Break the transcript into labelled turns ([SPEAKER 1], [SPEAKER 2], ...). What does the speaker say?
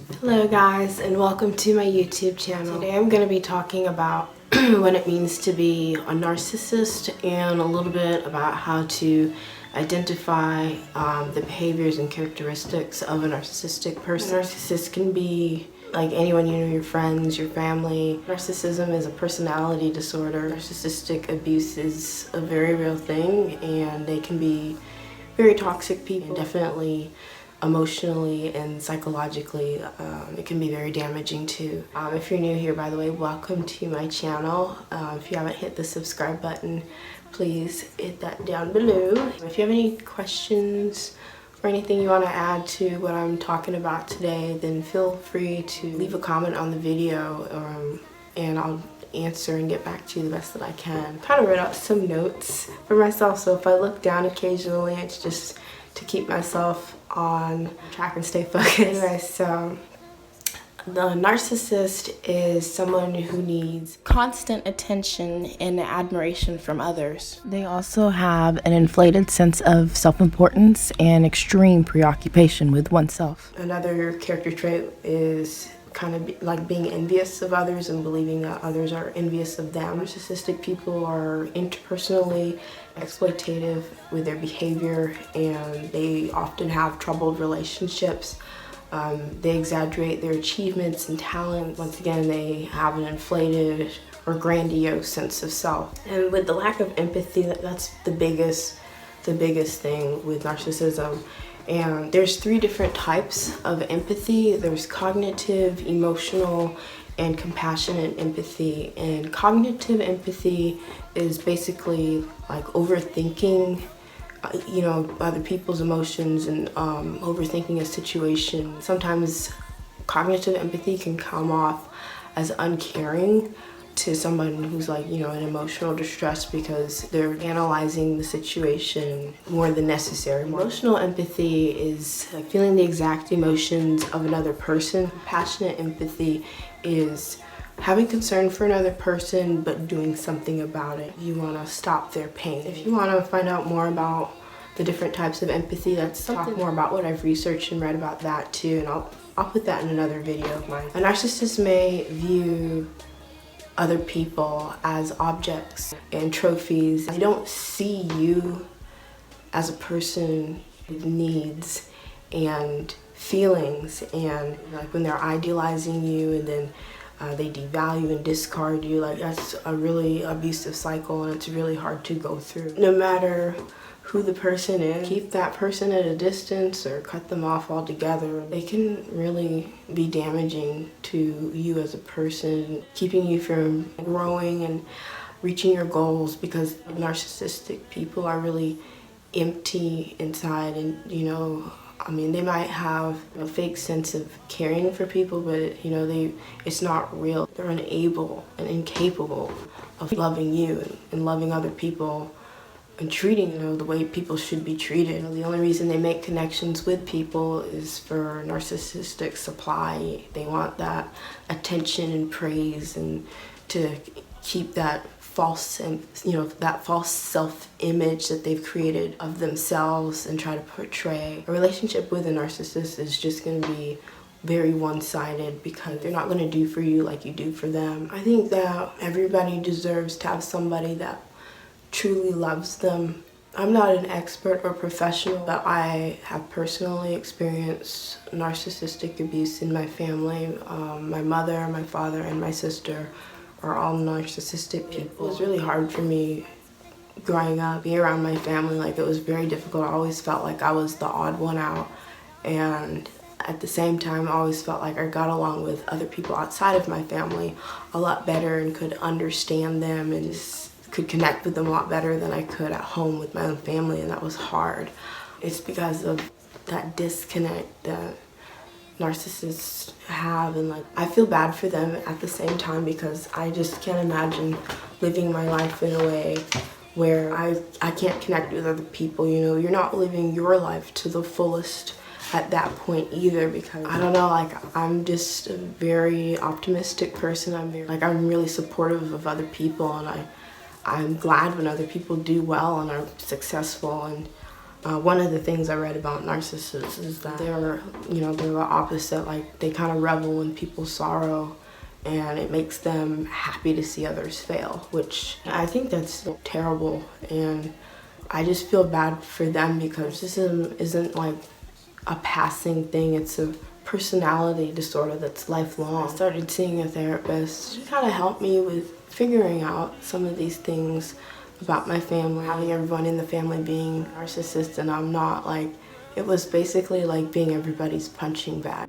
[SPEAKER 1] Hello guys, and welcome to my YouTube channel. Today I'm going to be talking about what it means to be a narcissist and a little bit about how to identify the behaviors and characteristics of a narcissistic person. Narcissist can be like anyone you know, your friends, your family. Narcissism is a personality disorder. Narcissistic abuse is a very real thing, and they can be very toxic people, definitely emotionally and psychologically. It can be very damaging too. If you're new here, by the way, welcome to my channel. If you haven't hit the subscribe button, please hit that down below. If you have any questions or anything you want to add to what I'm talking about today, then feel free to leave a comment on the video, and I'll answer and get back to you the best that I can. I kind of wrote out some notes for myself, so if I look down occasionally, it's just to keep myself on track and stay focused. Anyway, so the narcissist is someone who needs constant attention and admiration from others. They also have an inflated sense of self-importance and extreme preoccupation with oneself. Another character trait is kind of like being envious of others and believing that others are envious of them. Narcissistic people are interpersonally exploitative with their behavior, and they often have troubled relationships. They exaggerate their achievements and talent. Once again, they have an inflated or grandiose sense of self. And with the lack of empathy, that's the biggest thing with narcissism. And there's 3 different types of empathy. There's cognitive, emotional, and compassionate empathy. And cognitive empathy is basically like overthinking, other people's emotions and overthinking a situation. Sometimes cognitive empathy can come off as uncaring to someone who's in emotional distress because they're analyzing the situation more than necessary. Emotional empathy is feeling the exact emotions of another person. Passionate empathy is having concern for another person but doing something about it. You want to stop their pain. If you want to find out more about the different types of empathy, let's talk more about what I've researched and read about that too, and I'll put that in another video of mine. A narcissist may view other people as objects and trophies. They don't see you as a person with needs and feelings, and like when they're idealizing you and then they devalue and discard you, that's a really abusive cycle, and it's really hard to go through. No matter who the person is, keep that person at a distance or cut them off altogether. They can really be damaging to you as a person, keeping you from growing and reaching your goals, because narcissistic people are really empty inside, and they might have a fake sense of caring for people, but it's not real. They're unable and incapable of loving you and loving other people and treating the way people should be treated. The only reason they make connections with people is for narcissistic supply. They want that attention and praise, and to keep that false and that false self-image that they've created of themselves and try to portray. A relationship with a narcissist is just going to be very one-sided because they're not going to do for you like you do for them. I think that everybody deserves to have somebody that truly loves them. I'm not an expert or professional, but I have personally experienced narcissistic abuse in my family. My mother, my father, and my sister are all narcissistic people. It was really hard for me growing up, being around my family. It was very difficult. I always felt like I was the odd one out, and at the same time I always felt like I got along with other people outside of my family a lot better and could understand them and just could connect with them a lot better than I could at home with my own family, and that was hard. It's because of that disconnect that narcissists have, and I feel bad for them at the same time because I just can't imagine living my life in a way where I can't connect with other people. You're not living your life to the fullest at that point either, because I don't know, I'm just a very optimistic person. I'm really supportive of other people, and I'm glad when other people do well and are successful, and One of the things I read about narcissists is that they're the opposite. Like, they kind of revel in people's sorrow, and it makes them happy to see others fail, which I think that's terrible. And I just feel bad for them, because narcissism isn't like a passing thing. It's a personality disorder that's lifelong. I started seeing a therapist. She kind of helped me with figuring out some of these things about my family, having everyone in the family being narcissist and I'm not. Like, it was basically like being everybody's punching bag.